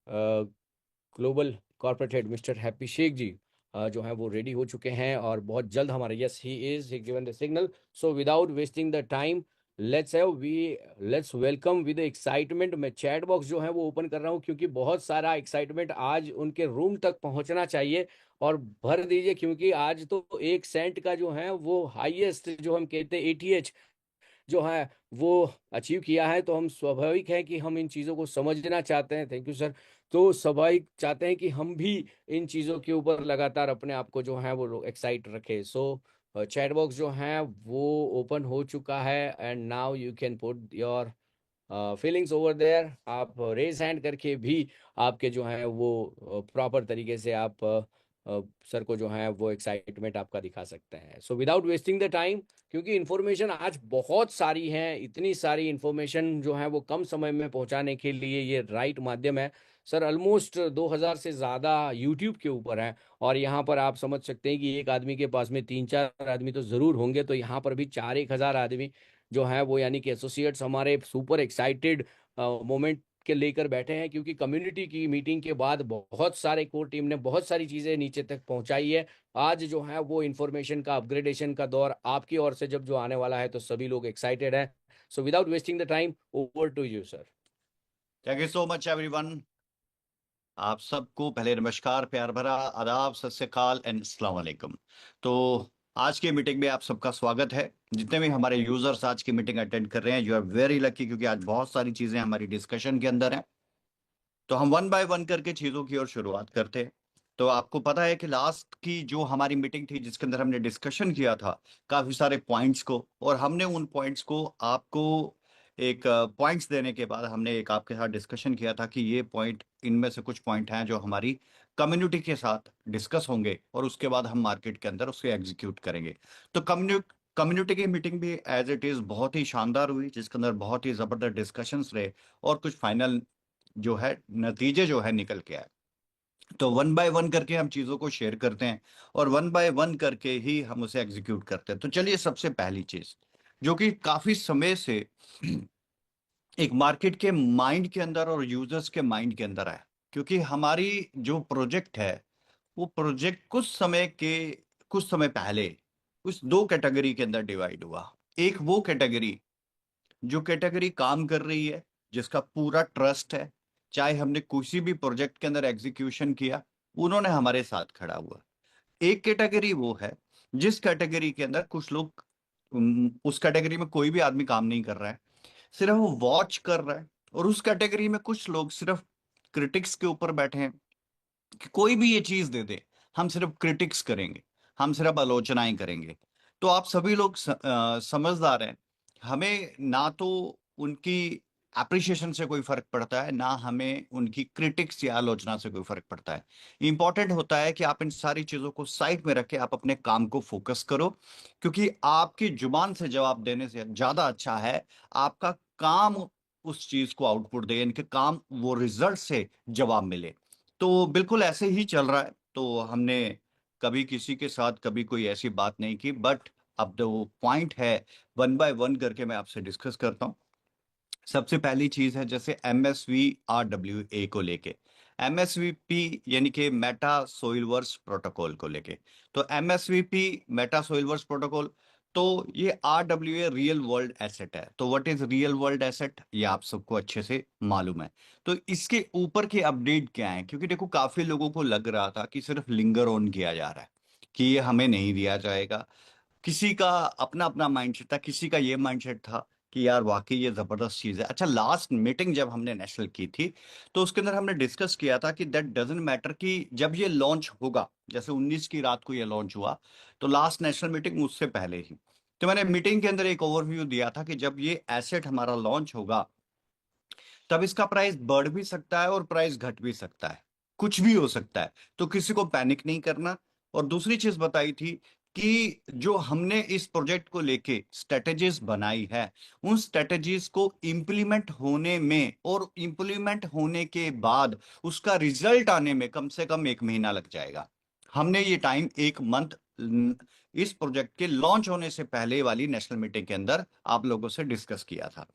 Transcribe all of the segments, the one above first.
Global corporate head mister happy Sheikh ji जो है वो रेडी हो चुके हैं और बहुत जल्द हमारे yes he given the signal. So without wasting the time let's welcome with excitement. मैं चैट बॉक्स जो है वो ओपन कर रहा हूँ क्योंकि बहुत सारा एक्साइटमेंट आज उनके रूम तक पहुंचना चाहिए। और भर दीजिए क्योंकि आज तो 1 सेंट का जो है वो हाईएस्ट जो हम कहते हैं एटीएच जो है वो अचीव किया है। तो हम स्वाभाविक है कि हम इन चीज़ों को समझना चाहते हैं। Thank you sir. तो स्वाभाविक चाहते हैं कि हम भी इन चीज़ों के ऊपर लगातार अपने आप को जो है वो एक्साइट रखें। सो चैट बॉक्स जो है वो ओपन हो चुका है and now you can put your feelings over there. आप रेज हैंड करके भी आपके जो है वो प्रॉपर तरीके से आप सर को जो है वो एक्साइटमेंट आपका दिखा सकते हैं। So without wasting the time, क्योंकि इन्फॉर्मेशन आज बहुत सारी है, इतनी सारी इन्फॉर्मेशन जो है वो कम समय में पहुंचाने के लिए ये राइट माध्यम है। सर ऑलमोस्ट 2000 से ज़्यादा यूट्यूब के ऊपर है और यहाँ पर आप समझ सकते हैं कि एक आदमी के पास में 3-4 आदमी तो ज़रूर होंगे। तो यहाँ पर भी 4-1 हज़ार आदमी जो है वो यानी कि एसोसिएट्स हमारे सुपर एक्साइटेड मोमेंट के लेकर बैठे हैं, क्योंकि कम्युनिटी की मीटिंग के बाद बहुत सारे कोर टीम ने बहुत सारी चीज़ें नीचे तक पहुंचाई है। आज जो है वो इन्फॉर्मेशन का अपग्रेडेशन का दौर आपकी ओर से जब जो आने वाला है तो सभी लोग एक्साइटेड हैं। So without wasting the time, over to you sir. Thank you so much everyone. आप सबको पहले नमस्कार, प्यार भरा आदाब, सत श्री अकाल एंड अस्सलाम वालेकुम। तो आज की मीटिंग में आप सबका स्वागत है। जितने भी हमारे यूजर्स आज की मीटिंग अटेंड कर रहे हैं, यू आर वेरी लकी, क्योंकि आज बहुत सारी चीजें हमारी डिस्कशन के अंदर हैं। तो हम वन बाय वन करके चीजों की ओर शुरुआत करते हैं। तो आपको पता है कि लास्ट की जो हमारी मीटिंग थी, जिसके अंदर हमने डिस्कशन किया था काफी सारे पॉइंट्स को, और हमने उन पॉइंट्स को आपको एक पॉइंट्स देने के बाद हमने एक आपके साथ डिस्कशन किया था कि ये पॉइंट, इनमें से कुछ पॉइंट हैं जो हमारी कम्युनिटी के साथ डिस्कस होंगे और उसके बाद हम मार्केट के अंदर उसको एग्जीक्यूट करेंगे। तो कम्युनिटी की मीटिंग भी एज इट इज बहुत ही शानदार हुई, जिसके अंदर बहुत ही जबरदस्त डिस्कशंस रहे और कुछ फाइनल जो है नतीजे जो है निकल के आए। तो वन बाय वन करके हम चीजों को शेयर करते हैं और वन बाय वन करके ही हम उसे एग्जीक्यूट करते हैं। तो चलिए, सबसे पहली चीज जो कि काफी समय से एक मार्केट के माइंड के अंदर और यूजर्स के माइंड के अंदर है, क्योंकि हमारी जो प्रोजेक्ट है वो प्रोजेक्ट कुछ समय पहले उस दो कैटेगरी के अंदर डिवाइड हुआ। एक वो कैटेगरी जो कैटेगरी काम कर रही है, जिसका पूरा ट्रस्ट है, चाहे हमने किसी भी प्रोजेक्ट के अंदर एग्जीक्यूशन किया, उन्होंने हमारे साथ खड़ा हुआ। एक कैटेगरी वो है जिस कैटेगरी के अंदर कुछ लोग, उस कैटेगरी में कोई भी आदमी काम नहीं कर रहा है, सिर्फ वो वॉच कर रहा है। और उस कैटेगरी में कुछ लोग सिर्फ क्रिटिक्स के ऊपर बैठे हैं कि कोई भी ये चीज दे दे, हम सिर्फ क्रिटिक्स करेंगे, हम सिर्फ आलोचनाएं करेंगे। तो आप सभी लोग समझदार हैं। हमें ना तो उनकी अप्रिशिएशन से कोई फर्क पड़ता है, ना हमें उनकी क्रिटिक्स या आलोचना से कोई फर्क पड़ता है। इंपॉर्टेंट होता है कि आप इन सारी चीजों को साइड में रख के आप अपने काम को फोकस करो, क्योंकि आपकी जुबान से जवाब देने से ज्यादा अच्छा है आपका काम उस चीज को आउटपुट दे, इनके काम वो रिजल्ट से जवाब मिले। तो बिल्कुल ऐसे ही चल रहा है। तो हमने कभी किसी के साथ कभी कोई ऐसी बात नहीं की, बट अब जो पॉइंट है, वन बाय वन करके मैं आपसे डिस्कस करता हूँ। सबसे पहली चीज है जैसे MSVRWA को लेके, MSVP यानी कि मेटा सोइलवर्स प्रोटोकॉल को लेके। तो MSVP मेटा सोइलवर्स प्रोटोकॉल, तो ये RWA रियल वर्ल्ड एसेट है। तो what is real world asset, ये आप सबको अच्छे से मालूम है। तो इसके ऊपर के अपडेट क्या है, क्योंकि देखो काफी लोगों को लग रहा था कि सिर्फ लिंगर ऑन किया जा रहा है, कि ये हमें नहीं दिया जाएगा। किसी का अपना अपना माइंडसेट था, किसी का ये माइंडसेट था कि यार वाकई ये जबरदस्त चीज है। अच्छा, लास्ट मीटिंग जब हमने नेशनल की थी, तो उसके अंदर हमने डिस्कस किया था कि दैट डजंट मैटर कि जब ये लॉन्च होगा, जैसे 19 की रात को ये लॉन्च हुआ, तो लास्ट नेशनल मीटिंग उससे पहले ही, तो मैंने मीटिंग के अंदर एक ओवरव्यू दिया था कि जब ये एसेट हमारा लॉन्च होगा, तब इसका प्राइस बढ़ भी सकता है और प्राइस घट भी सकता है, कुछ भी हो सकता है। तो किसी को पैनिक नहीं करना। और दूसरी चीज बताई थी कि जो हमने इस प्रोजेक्ट को लेके स्ट्रेटेजीज बनाई है, उन स्ट्रेटेजीज को इम्प्लीमेंट होने में और इम्प्लीमेंट होने के बाद उसका रिजल्ट आने में कम से कम 1 महीना लग जाएगा। हमने ये टाइम 1 मंथ इस प्रोजेक्ट के लॉन्च होने से पहले वाली नेशनल मीटिंग के अंदर आप लोगों से डिस्कस किया था।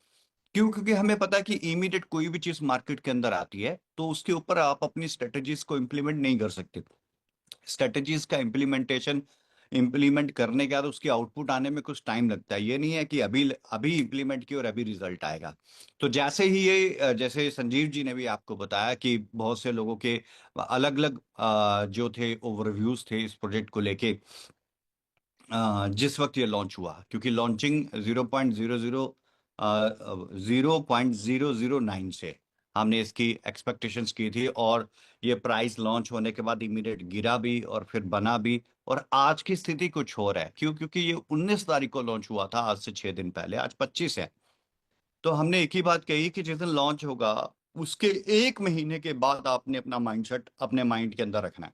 क्यों? क्योंकि हमें पता है कि इमीडिएट कोई भी चीज मार्केट के अंदर आती है तो उसके ऊपर आप अपनी स्ट्रेटजीज को इम्प्लीमेंट नहीं कर सकते। स्ट्रेटजीज का इम्प्लीमेंट करने के बाद उसकी आउटपुट आने में कुछ टाइम लगता है। ये नहीं है कि अभी अभी इम्प्लीमेंट की और अभी रिजल्ट आएगा। तो जैसे ही ये जैसे संजीव जी ने भी आपको बताया कि बहुत से लोगों के अलग अलग जो थे ओवरव्यूज थे इस प्रोजेक्ट को लेके, जिस वक्त ये लॉन्च हुआ, क्योंकि लॉन्चिंग 0.009 से हमने इसकी एक्सपेक्टेशंस की थी, और ये प्राइस लॉन्च होने के बाद इमीडिएट गिरा भी और फिर बना भी। और आज की स्थिति कुछ और है। क्यों? क्योंकि ये 19 तारीख को लॉन्च हुआ था, आज से 6 दिन पहले, आज 25 है। तो हमने एक ही बात कही कि जिस दिन लॉन्च होगा उसके 1 महीने के बाद आपने अपना माइंडसेट अपने माइंड के अंदर रखना है।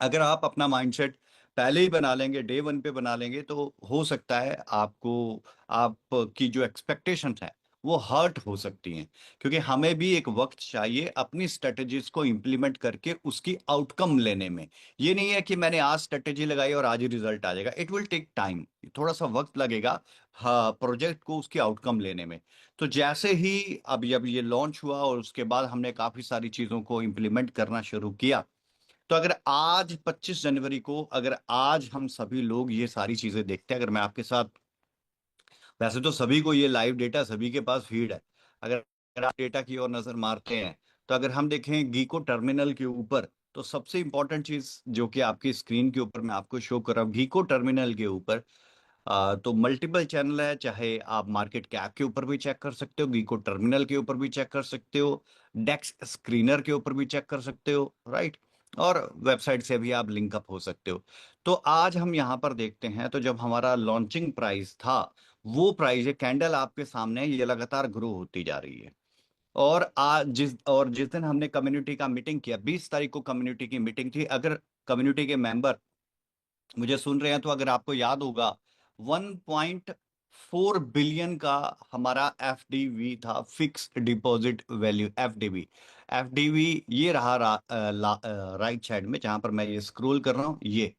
अगर आप अपना माइंडसेट पहले ही बना लेंगे, डे वन पे बना लेंगे, तो हो सकता है आपको आपकी जो एक्सपेक्टेशंस है वो हर्ट हो सकती हैं। क्योंकि हमें भी एक वक्त चाहिए अपनी स्ट्रेटजीज को इम्प्लीमेंट करके उसकी आउटकम लेने में। ये नहीं है कि मैंने आज स्ट्रेटजी लगाई और आज ही रिजल्ट आ जाएगा। इट विल टेक टाइम, थोड़ा सा वक्त लगेगा हाँ प्रोजेक्ट को उसकी आउटकम लेने में। तो जैसे ही अब ये लॉन्च हुआ और उसके बाद हमने काफी सारी चीजों को इम्प्लीमेंट करना शुरू किया। तो अगर आज 25 जनवरी को अगर आज हम सभी लोग ये सारी चीजें देखते हैं, अगर मैं आपके साथ, वैसे तो सभी को ये लाइव डेटा सभी के पास फीड है, अगर अगर आप डेटा की ओर नजर मारते हैं, तो अगर हम देखें गीको टर्मिनल के ऊपर, तो सबसे इंपॉर्टेंट चीज जो कि आपकी स्क्रीन के ऊपर मैं आपको शो कर रहा हूँ, गीको टर्मिनल के ऊपर तो मल्टीपल चैनल है। चाहे आप मार्केट कैप के ऊपर भी चेक कर सकते हो, गीको टर्मिनल के ऊपर भी चेक कर सकते हो, डेक्स स्क्रीनर के ऊपर भी चेक कर सकते हो, राइट। और वेबसाइट से भी आप लिंकअप हो सकते हो। तो आज हम यहाँ पर देखते हैं, तो जब हमारा लॉन्चिंग प्राइस था, वो प्राइस, ये कैंडल आपके सामने है, ये लगातार ग्रो होती जा रही है। और जिस दिन हमने कम्युनिटी का मीटिंग किया, 20 तारीख को कम्युनिटी की मीटिंग थी। अगर कम्युनिटी के मेंबर मुझे सुन रहे हैं तो अगर आपको याद होगा, 1.4 बिलियन का हमारा एफडीवी था, फिक्स डिपॉजिट वैल्यू, एफडीवी। एफडीवी ये रहा राइट साइड में, जहां पर मैं ये स्क्रॉल कर रहा हूँ, ये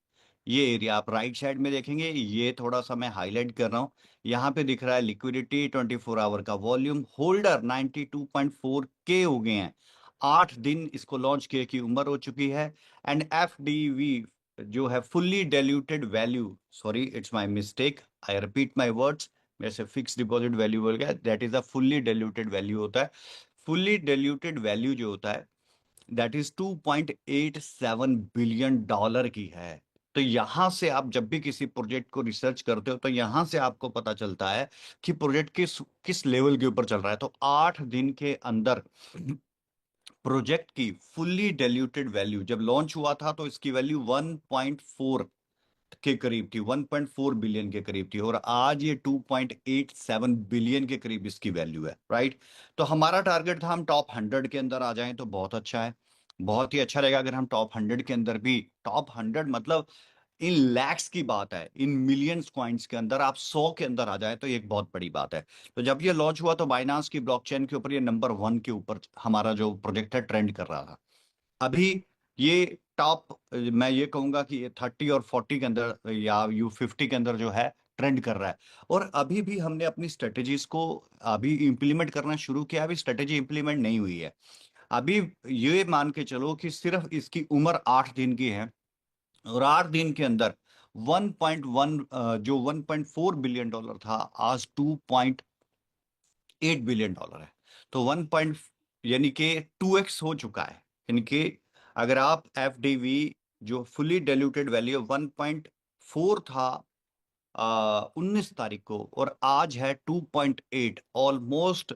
एरिया आप राइट साइड में देखेंगे। ये थोड़ा सा मैं हाईलाइट कर रहा हूँ। यहाँ पे दिख रहा है लिक्विडिटी, 24 आवर का वॉल्यूम, होल्डर 92.4 के हो गए हैं। 8 दिन इसको लॉन्च किए की उम्र हो चुकी है। एंड एफडीवी जो है fully diluted value, sorry it's my mistake, I repeat my words, मेरे से फिक्स डिपॉजिट वैल्यू बोल गया, that is a fully diluted value होता है। फुल्ली डाइल्यूटेड वैल्यू जो होता है, दैट इज 2.87 बिलियन डॉलर की है। तो यहां से आप जब भी किसी प्रोजेक्ट को रिसर्च करते हो, तो यहां से आपको पता चलता है कि प्रोजेक्ट किस किस लेवल के ऊपर चल रहा है। तो 8 दिन के अंदर प्रोजेक्ट की फुल्ली डाइल्यूटेड वैल्यू, जब लॉन्च हुआ था तो इसकी वैल्यू 1.4 के करीब थी, 1.4 बिलियन के करीब थी, और आज ये 2.87 बिलियन के करीब इसकी वैल्यू है, राइट। तो हमारा टारगेट था हम टॉप 100 के अंदर आ जाएं तो बहुत अच्छा है। बहुत ही अच्छा रहेगा अगर हम टॉप 100 के अंदर भी, टॉप 100 मतलब इन लैक्स की बात है, इन मिलियंस कॉइन्स के अंदर आप 100 के अंदर आ जाए तो ये एक बहुत बड़ी बात है। तो जब ये लॉन्च हुआ तो बाइनांस की ब्लॉकचेन के ऊपर ये नंबर 1 के ऊपर हमारा जो प्रोजेक्ट है ट्रेंड कर रहा था। अभी ये टॉप, मैं ये कहूंगा कि ये 30 और 40 के अंदर या U50 के अंदर जो है ट्रेंड कर रहा है। और अभी भी हमने अपनी स्ट्रेटेजीज को अभी इंप्लीमेंट करना शुरू किया, अभी स्ट्रेटेजी इंप्लीमेंट नहीं हुई है। अभी ये मान के चलो कि सिर्फ इसकी उम्र 8 दिन की है, और 8 दिन के अंदर 1.1 जो 1.4 बिलियन डॉलर था, आज 2.8 बिलियन डॉलर है। तो 1 पॉइंट, यानी कि 2x हो चुका है। यानी कि अगर आप एफ डी वी जो फुली डाइल्यूटेड वैल्यू 1.4 था 19 तारीख को, और आज है 2.8, ऑलमोस्ट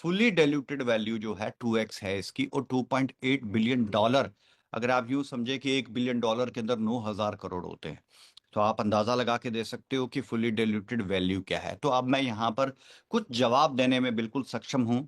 फुली डाइल्यूटेड वैल्यू जो है 2x है इसकी, और 2.8 बिलियन डॉलर। अगर आप यूं समझे कि 1 बिलियन डॉलर के अंदर 9,000 करोड़ होते हैं, तो आप अंदाजा लगा के दे सकते हो कि फुली डाइल्यूटेड वैल्यू क्या है। तो अब मैं यहाँ पर कुछ जवाब देने में बिल्कुल सक्षम हूं,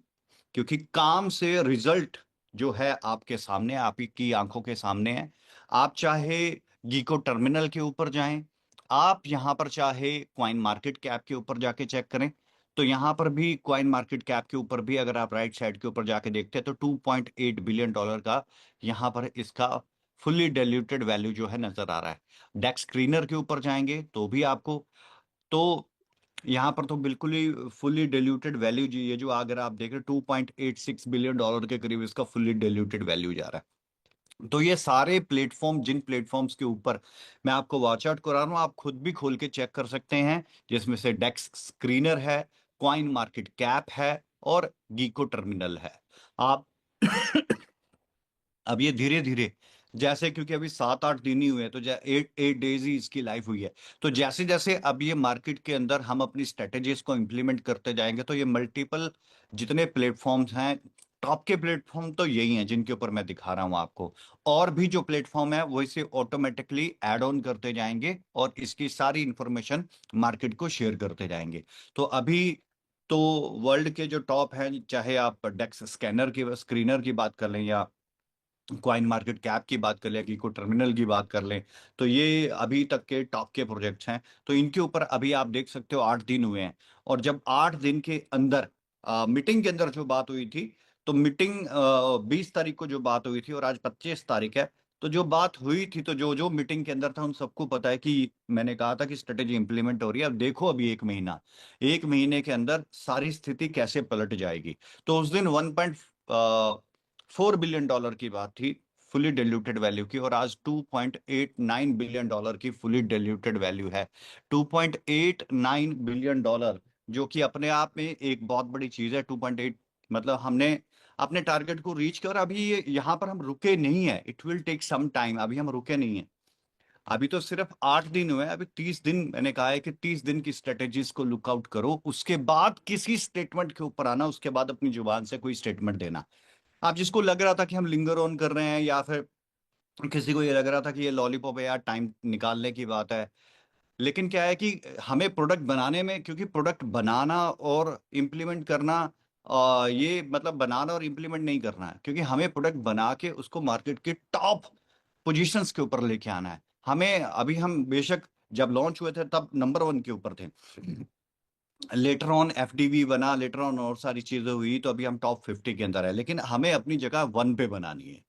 क्योंकि काम से रिजल्ट जो है आपके सामने, आपकी आंखों के सामने है। आप चाहे गीको टर्मिनल के ऊपर जाएं, आप यहां पर चाहे क्वाइन मार्केट कैप के ऊपर जाके चेक करें, तो यहां पर भी क्वाइन मार्केट कैप के ऊपर भी अगर आप राइट साइड के ऊपर जाके देखते हैं तो 2.8 बिलियन डॉलर का यहां पर इसका फुल्ली डाइल्यूटेड वैल्यू जो है नजर आ रहा है। डेक्स स्क्रीनर के ऊपर जाएंगे तो भी आपको, तो यहाँ पर तो बिल्कुल ही फुल्ली डिल्यूटेड वैल्यू जी, ये जो अगर आप देख रहे 2.86 बिलियन डॉलर के करीब इसका फुल्ली डिल्यूटेड वैल्यू जा रहा है। तो ये सारे प्लेटफॉर्म, जिन प्लेटफॉर्म्स के ऊपर मैं आपको वॉच आउट करा रहा हूँ, आप खुद भी खोल के चेक कर सकते हैं, जिसमें से डेक्स स्क्रीनर है, कॉइन मार्केट कैप है और गीको टर्मिनल है। आप अब ये धीरे धीरे जैसे, क्योंकि अभी 7-8 दिन ही हुए हैं, तो 8 8 डेज ही इसकी लाइफ हुई है, तो जैसे जैसे अब ये मार्केट के अंदर हम अपनी स्ट्रेटेजीज को इम्प्लीमेंट करते जाएंगे, तो ये मल्टीपल जितने प्लेटफॉर्म्स हैं, टॉप के प्लेटफॉर्म तो यही हैं जिनके ऊपर मैं दिखा रहा हूं आपको। और भी जो प्लेटफॉर्म है वो इसे ऑटोमेटिकली ऐड ऑन करते जाएंगे और इसकी सारी इंफॉर्मेशन मार्केट को शेयर करते जाएंगे। तो अभी तो वर्ल्ड के जो टॉप हैं, चाहे आप डेक्स स्कैनर की स्क्रीनर की बात कर लें या क्वाइन मार्केट कैप की बात कर लें, इको टर्मिनल की बात कर लें, तो ये अभी तक के टॉप के प्रोजेक्ट्स हैं। तो इनके ऊपर अभी आप देख सकते हो 8 दिन हुए हैं। और जब 8 दिन के अंदर मीटिंग के अंदर जो बात हुई थी, तो मीटिंग 20 तारीख को जो बात हुई थी और आज 25 तारीख है, तो जो बात हुई थी, तो जो जो मीटिंग के अंदर था उन सबको पता है कि मैंने कहा था कि स्ट्रेटेजी इंप्लीमेंट हो रही है। अब देखो अभी 1 महीना, 1 महीने के अंदर सारी स्थिति कैसे पलट जाएगी। तो उस दिन 1.4 बिलियन डॉलर की बात थी फुली डिल्यूटेड वैल्यू की, और आज 2.89 बिलियन डॉलर की फुली डिल्यूटेड वैल्यू है। 2.89 बिलियन डॉलर, जो कि अपने आप में एक बहुत बड़ी चीज है। 2.8 मतलब हमने अपने टारगेट को रीच कर, अभी ये यहाँ पर हम रुके नहीं है, it will take some time, अभी हम रुके नहीं है। अभी तो सिर्फ 8 दिन हुए हैं, अभी 30 दिन, मैंने कहा है कि 30 दिन की स्ट्रेटेजीज को लुकआउट करो, उसके बाद किसी स्टेटमेंट के ऊपर आना, उसके बाद अपनी जुबान से कोई स्टेटमेंट देना। आप जिसको लग रहा था कि हम लिंगर ऑन कर रहे हैं, या फिर किसी को ये लग रहा था कि ये लॉलीपॉप है यार, टाइम निकालने की बात है, लेकिन क्या है कि हमें प्रोडक्ट बनाने में, क्योंकि प्रोडक्ट बनाना और इम्प्लीमेंट करना, ये मतलब बनाना और इम्प्लीमेंट नहीं करना है, क्योंकि हमें प्रोडक्ट बना के उसको मार्केट के टॉप पोजीशंस के ऊपर लेके आना है। हमें अभी, हम बेशक जब लॉन्च हुए थे तब नंबर 1 के ऊपर थे, लेटर ऑन एफडीवी बना, लेटर ऑन और सारी चीजें हुई, तो अभी हम टॉप 50 के अंदर है, लेकिन हमें अपनी जगह 1 पे बनानी है।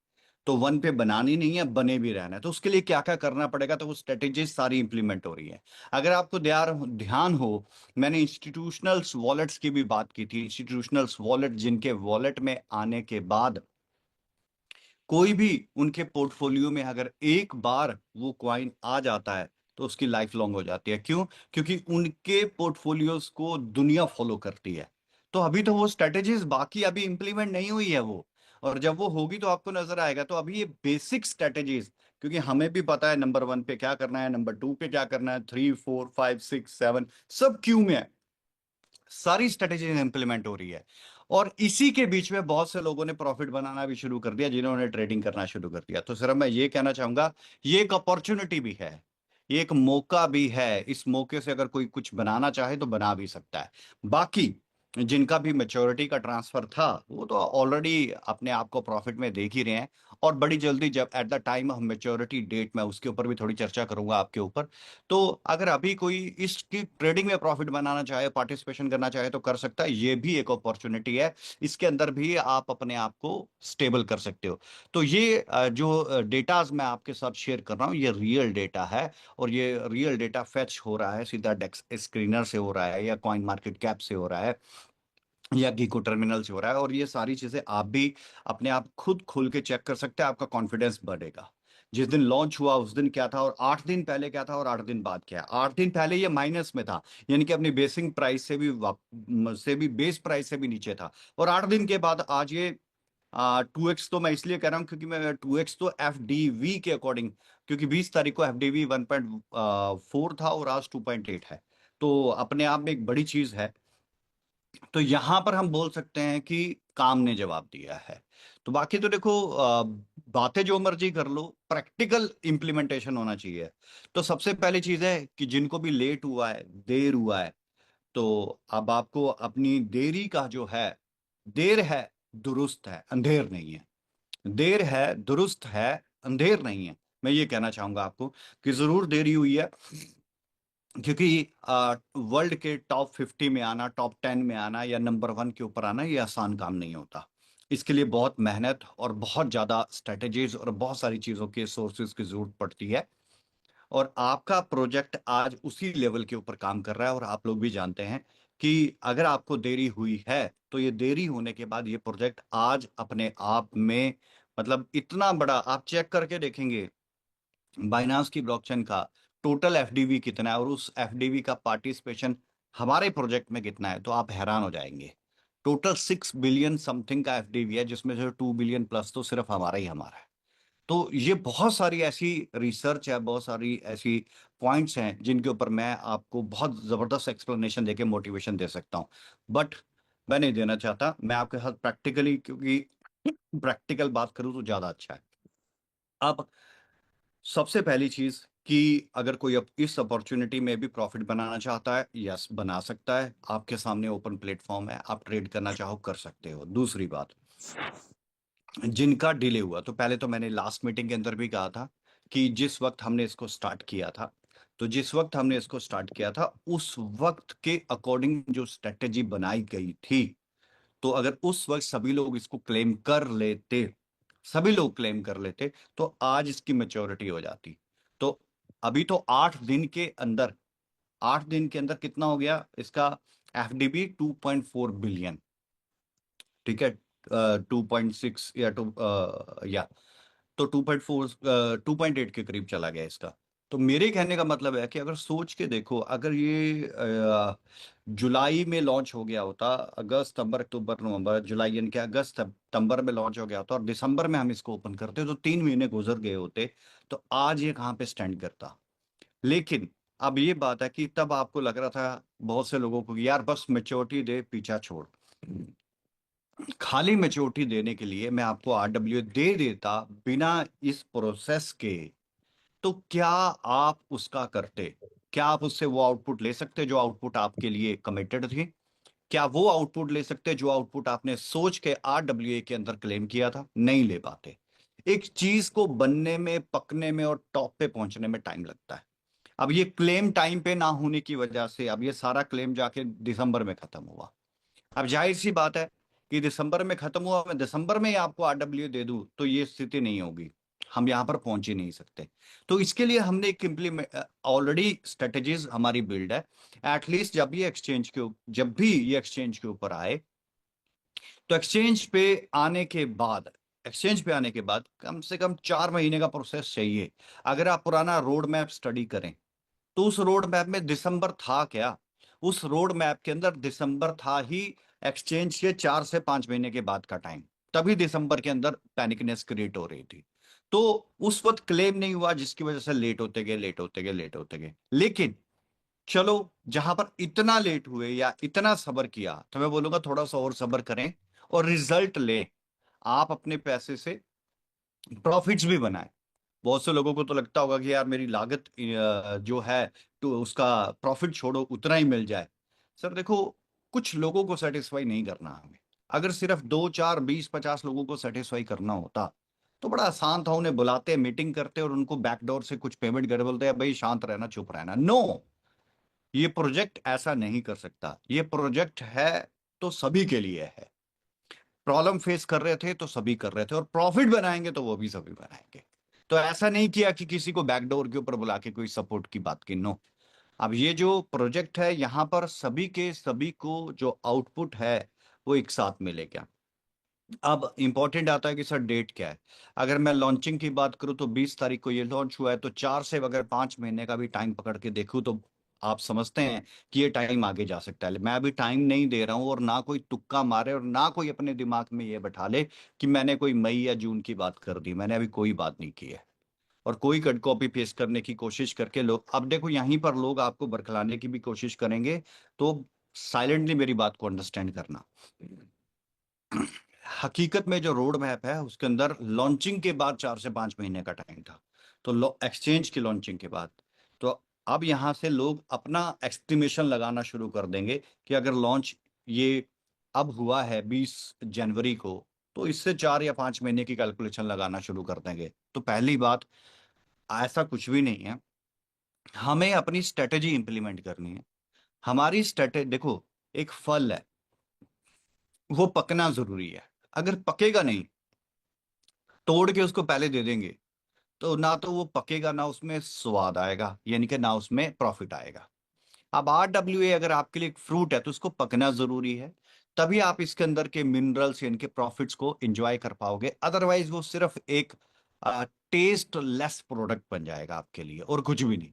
तो 1 पे बनानी नहीं है, बने भी रहना है। तो उसके लिए क्या क्या करना पड़ेगा, तो वो स्ट्रेटेजी सारी इंप्लीमेंट हो रही है। अगर आपको ध्यान ध्यान हो, मैंने इंस्टीट्यूशनल्स वॉलेट्स की भी बात की थी। इंस्टीट्यूशनल्स वॉलेट, जिनके वॉलेट में आने के बाद कोई भी उनके पोर्टफोलियो में अगर एक बार वो क्वाइन आ जाता है, तो उसकी लाइफ लॉन्ग हो जाती है। क्यों? क्योंकि उनके पोर्टफोलियोज को दुनिया फॉलो करती है। तो अभी तो वो स्ट्रेटेजीज बाकी अभी इंप्लीमेंट नहीं हुई है वो, और जब वो होगी तो आपको नजर आएगा। तो अभी ये बेसिक स्ट्रेटेजीज, क्योंकि हमें भी पता है नंबर 1 पे क्या करना है, नंबर 2 पे क्या करना है, 3 4 5 6 7 सब क्यू में है, सारी स्ट्रेटेजी इंप्लीमेंट हो रही है। और इसी के बीच में बहुत से लोगों ने प्रॉफिट बनाना भी शुरू कर दिया, जिन्होंने ट्रेडिंग करना शुरू कर दिया। तो सिर्फ मैं ये कहना चाहूंगा, ये एक अपॉर्चुनिटी भी है, ये एक मौका भी है। इस मौके से अगर कोई कुछ बनाना चाहे तो बना भी सकता है। बाकी जिनका भी मेच्योरिटी का ट्रांसफर था, वो तो ऑलरेडी अपने आप को प्रॉफिट में देख ही रहे हैं। और बड़ी जल्दी, जब at the time of maturity date, मैं उसके ऊपर भी थोड़ी चर्चा करूंगा आपके ऊपर। तो अगर अभी कोई इसकी ट्रेडिंग में प्रॉफिट बनाना चाहे, पार्टिसिपेशन करना चाहे, तो कर सकता है। ये भी एक अपॉर्चुनिटी है, इसके अंदर भी आप अपने आप को स्टेबल कर सकते हो। तो ये जो डेटाज मैं आपके साथ शेयर कर रहा हूँ, ये रियल डेटा है। और ये रियल डेटा फेच हो रहा है सीधा डेक्स स्क्रीनर से हो रहा है, या कॉइन मार्केट कैप से हो रहा है, या गीको टर्मिनल से हो रहा है। और ये सारी चीजें आप भी अपने आप खुद खोल के चेक कर सकते हैं, आपका कॉन्फिडेंस बढ़ेगा। जिस दिन लॉन्च हुआ उस दिन क्या था, और 8 दिन पहले क्या था, और 8 दिन बाद क्या है। 8 दिन पहले ये माइनस में था, यानी कि अपनी बेसिक प्राइस से भी बेस प्राइस से भी नीचे था। और 8 दिन के बाद आज ये 2x, तो मैं इसलिए कह रहा हूँ क्योंकि मैं 2x तो एफडीवी के अकॉर्डिंग, क्योंकि 20 तारीख को एफडीवी 1.4 था और आज 2.8 है। तो अपने आप में एक बड़ी चीज है। तो यहां पर हम बोल सकते हैं कि काम ने जवाब दिया है। तो बाकी तो देखो, बातें जो मर्जी कर लो, प्रैक्टिकल इंप्लीमेंटेशन होना चाहिए। तो सबसे पहली चीज है कि जिनको भी लेट हुआ है, देर हुआ है, तो अब आपको अपनी देरी का जो है, देर है दुरुस्त है, अंधेर नहीं है। देर है दुरुस्त है, अंधेर नहीं है। मैं ये कहना चाहूंगा आपको कि जरूर देरी हुई है, क्योंकि वर्ल्ड के टॉप 50 में आना, टॉप 10 में आना, या नंबर 1 के ऊपर आना, ये आसान काम नहीं होता। इसके लिए बहुत मेहनत और बहुत ज्यादा स्ट्रेटेजीज और बहुत सारी चीजों के सोर्सेज की जरूरत पड़ती है। और आपका प्रोजेक्ट आज उसी लेवल के ऊपर काम कर रहा है। और आप लोग भी जानते हैं कि अगर आपको देरी हुई है तो ये देरी होने के बाद ये प्रोजेक्ट आज अपने आप में मतलब इतना बड़ा, आप चेक करके देखेंगे बाइनांस की ब्लॉकचेन का टोटल एफडीवी कितना है और उस एफडीवी का पार्टिसिपेशन हमारे प्रोजेक्ट में कितना है, तो आप हैरान हो जाएंगे। टोटल 6 बिलियन समथिंग का एफडीवी है, जिसमें से 2 बिलियन प्लस तो सिर्फ हमारा ही हमारा है। तो ये बहुत सारी ऐसी रिसर्च है, बहुत सारी ऐसी पॉइंट्स हैं जिनके ऊपर मैं आपको बहुत जबरदस्त एक्सप्लेनेशन देके मोटिवेशन दे सकता हूँ। बट मैं नहीं देना चाहता, मैं आपके साथ प्रैक्टिकली, क्योंकि प्रैक्टिकल बात करूँ तो ज्यादा अच्छा है। अब सबसे पहली चीज कि अगर कोई अब इस अपॉर्चुनिटी में भी प्रॉफिट बनाना चाहता है, यस बना सकता है। आपके सामने ओपन प्लेटफॉर्म है, आप ट्रेड करना चाहो कर सकते हो। दूसरी बात, जिनका डिले हुआ, तो पहले तो मैंने लास्ट मीटिंग के अंदर भी कहा था कि जिस वक्त हमने इसको स्टार्ट किया था, तो जिस वक्त हमने इसको स्टार्ट किया था उस वक्त के अकॉर्डिंग जो स्ट्रेटेजी बनाई गई थी, तो अगर उस वक्त सभी लोग इसको क्लेम कर लेते, सभी लोग क्लेम कर लेते, तो आज इसकी मेच्योरिटी हो जाती। तो अभी तो 8 दिन के अंदर, 8 दिन के अंदर कितना हो गया इसका एफडीबी? 2.4 बिलियन। ठीक है, 2.6 या टू या तो 2.8 के करीब चला गया इसका। तो मेरे कहने का मतलब है कि अगर सोच के देखो, अगर ये जुलाई में लॉन्च हो गया होता, अगस्त सितंबर अक्टूबर नवंबर जुलाई, यानी कि अगस्त सितंबर में लॉन्च हो गया होता और दिसंबर में हम इसको ओपन करते, तो 3 महीने गुजर गए होते, तो आज ये कहाँ पे स्टैंड करता। लेकिन अब ये बात है कि तब आपको लग रहा था बहुत से लोगों को कि यार बस मेच्योरिटी दे, पीछा छोड़। खाली मेच्योरिटी देने के लिए मैं आपको आरडब्ल्यू दे देता बिना इस प्रोसेस के, तो क्या आप उसका करते? क्या आप उससे वो आउटपुट ले सकते जो आउटपुट आपके लिए कमिटेड थी? क्या वो आउटपुट ले सकते जो आउटपुट आपने सोच के आरडब्ल्यू के अंदर क्लेम किया था? नहीं ले पाते। एक चीज को बनने में, पकने में और टॉप पे पहुंचने में टाइम लगता है। अब ये क्लेम टाइम पे ना होने की वजह से अब ये सारा क्लेम जाके दिसंबर में खत्म हुआ। अब जाहिर सी बात है कि दिसंबर में खत्म हुआ, मैं दिसंबर में ही आपको आरडब्ल्यू दे दूं तो ये स्थिति नहीं होगी, हम यहां पर पहुंच ही नहीं सकते। तो इसके लिए हमने एक इम्प्लीमेंट, ऑलरेडी स्ट्रेटेजीज हमारी बिल्ड है। एटलीस्ट जब भी ये एक्सचेंज के ऊपर आए, तो एक्सचेंज पे आने के बाद कम से कम 4 महीने का प्रोसेस चाहिए। अगर आप पुराना रोड मैप स्टडी करें, तो उस रोड मैप में दिसंबर था क्या? उस रोड मैप के अंदर दिसंबर था ही एक्सचेंज के 4 से 5 महीने के बाद का टाइम। तभी दिसंबर के अंदर पैनिकनेस क्रिएट हो रही थी। तो उस वक्त क्लेम नहीं हुआ, जिसकी वजह से लेट होते गए, लेट होते गए, लेट होते गए। लेकिन चलो, जहां पर इतना लेट हुए या इतना सब्र किया, तो मैं बोलूंगा थोड़ा सा और सब्र करें और रिजल्ट ले। आप अपने पैसे से प्रॉफिट्स भी बनाएं। बहुत से लोगों को तो लगता होगा कि यार मेरी लागत जो है, तो उसका प्रॉफिट छोड़ो उतना ही मिल जाए। सर देखो, कुछ लोगों को सेटिस्फाई नहीं करना हमें। अगर सिर्फ 2 4 20 50 लोगों को सेटिस्फाई करना होता तो बड़ा आसान था, उन्हें बुलाते, मीटिंग करते और उनको बैकडोर से कुछ पेमेंट कर बोलते हैं भाई शांत रहना, चुप रहना। नो, ये प्रोजेक्ट ऐसा नहीं कर सकता। ये प्रोजेक्ट है तो सभी के लिए है। प्रॉब्लम फेस कर रहे थे तो सभी कर रहे थे, और प्रॉफिट बनाएंगे तो वो भी सभी बनाएंगे। तो ऐसा नहीं किया कि किसी को बैकडोर के ऊपर बुला के कोई सपोर्ट की बात की। नो, अब ये जो प्रोजेक्ट है यहाँ पर सभी के सभी को जो आउटपुट है वो एक साथ मिलेगा। अब इंपॉर्टेंट आता है कि सर डेट क्या है। अगर मैं लॉन्चिंग की बात करूं तो 20 तारीख को ये लॉन्च हुआ है, तो 4 से अगर 5 महीने का भी टाइम पकड़ के देखूं तो आप समझते हैं कि ये टाइम आगे जा सकता है। मैं अभी टाइम नहीं दे रहा हूं, और ना कोई तुक्का मारे और ना कोई अपने दिमाग में ये बैठा ले कि मैंने कोई मई या जून की बात कर दी। मैंने अभी कोई बात नहीं की है। और कोई कट कॉपी पेस्ट करने की कोशिश करके लोग, अब देखो यहीं पर लोग आपको बरखलाने की भी कोशिश करेंगे, तो साइलेंटली मेरी बात को अंडरस्टैंड करना। हकीकत में जो रोड मैप है उसके अंदर लॉन्चिंग के बाद 4 से 5 महीने का टाइम था, तो एक्सचेंज की लॉन्चिंग के बाद। तो अब यहां से लोग अपना एस्टिमेशन लगाना शुरू कर देंगे कि अगर लॉन्च ये अब हुआ है 20 जनवरी को, तो इससे 4 या 5 महीने की कैलकुलेशन लगाना शुरू कर देंगे। तो पहली बात, ऐसा कुछ भी नहीं है। हमें अपनी स्ट्रेटेजी इंप्लीमेंट करनी है। हमारी स्ट्रेटेजी देखो, एक फल है, वो पकना जरूरी है। अगर पकेगा नहीं, तोड़ के उसको पहले दे देंगे तो ना तो वो पकेगा, ना उसमें स्वाद आएगा, यानी कि ना उसमें प्रॉफिट आएगा। अब RWA अगर आपके लिए एक फ्रूट है तो उसको पकना जरूरी है, तभी आप इसके अंदर के मिनरल्स यानी कि प्रॉफिट्स को एंजॉय कर पाओगे। अदरवाइज वो सिर्फ एक टेस्ट लेस प्रोडक्ट बन जाएगा आपके लिए और कुछ भी नहीं।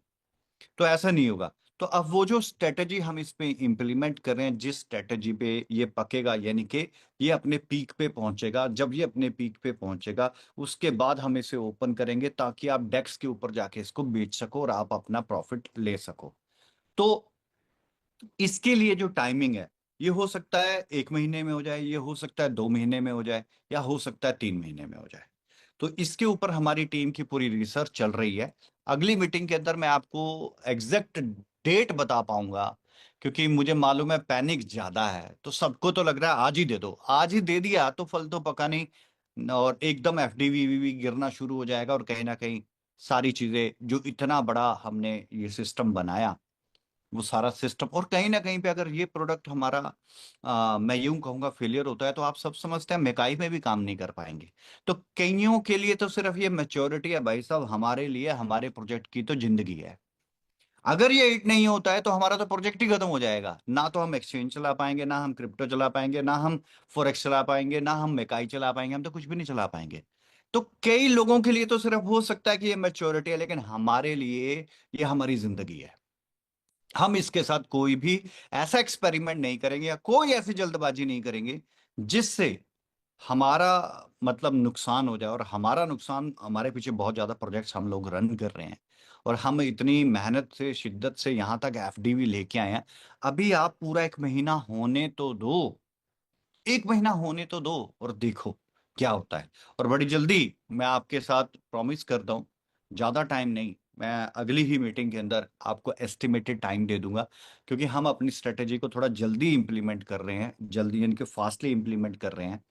तो ऐसा नहीं होगा। तो अब वो जो स्ट्रेटेजी हम इस पे इम्प्लीमेंट कर रहे हैं, जिस स्ट्रेटेजी पे ये पकेगा, यानी कि ये अपने पीक पे पहुंचेगा, जब ये अपने पीक पे पहुंचेगा उसके बाद हम इसे ओपन करेंगे ताकि आप डेस्क के ऊपर जाके इसको बेच सको और आप अपना प्रॉफिट ले सको। तो इसके लिए जो टाइमिंग है, ये हो सकता है 1 महीने में हो जाए, ये हो सकता है 2 महीने में हो जाए, या हो सकता है 3 महीने में हो जाए। तो इसके ऊपर हमारी टीम की पूरी रिसर्च चल रही है। अगली मीटिंग के अंदर मैं आपको एग्जैक्ट डेट बता पाऊंगा, क्योंकि मुझे मालूम है पैनिक ज्यादा है, तो सबको तो लग रहा है आज ही दे दो, आज ही दे दिया तो फल तो पका नहीं, और एकदम FDV गिरना शुरू हो जाएगा, और कहीं ना कहीं सारी चीजें जो इतना बड़ा हमने ये सिस्टम बनाया, वो सारा सिस्टम, और कहीं ना कहीं पे अगर ये प्रोडक्ट हमारा मैं यूं कहूंगा फेलियर होता है, तो आप सब समझते हैं मेकाई में भी काम नहीं कर पाएंगे। तो कईयों के लिए तो सिर्फ ये मैच्योरिटी है भाई साहब, हमारे लिए हमारे प्रोजेक्ट की तो जिंदगी है। अगर ये हिट नहीं होता है तो हमारा तो प्रोजेक्ट ही खत्म हो जाएगा, ना तो हम एक्सचेंज चला पाएंगे, ना हम क्रिप्टो चला पाएंगे, ना हम फॉरेक्स चला पाएंगे, ना हम मेकाई चला पाएंगे, हम तो कुछ भी नहीं चला पाएंगे। तो कई लोगों के लिए तो सिर्फ हो सकता है कि ये मैच्योरिटी है, लेकिन हमारे लिए ये हमारी जिंदगी है। हम इसके साथ कोई भी ऐसा एक्सपेरिमेंट नहीं करेंगे या कोई ऐसी जल्दबाजी नहीं करेंगे जिससे हमारा मतलब नुकसान हो जाए। और हमारा नुकसान, हमारे पीछे बहुत ज्यादा प्रोजेक्ट्स हम लोग रन कर रहे हैं, और हम इतनी मेहनत से शिद्दत से यहां तक FDV लेके आए हैं। अभी आप पूरा 1 महीना होने तो दो, 1 महीना होने तो दो, और देखो क्या होता है। और बड़ी जल्दी मैं आपके साथ प्रॉमिस करता हूँ, ज्यादा टाइम नहीं, मैं अगली ही मीटिंग के अंदर आपको एस्टिमेटेड टाइम दे दूंगा, क्योंकि हम अपनी स्ट्रेटेजी को थोड़ा जल्दी इंप्लीमेंट कर रहे हैं, जल्दी यानी कि फास्टली इंप्लीमेंट कर रहे हैं,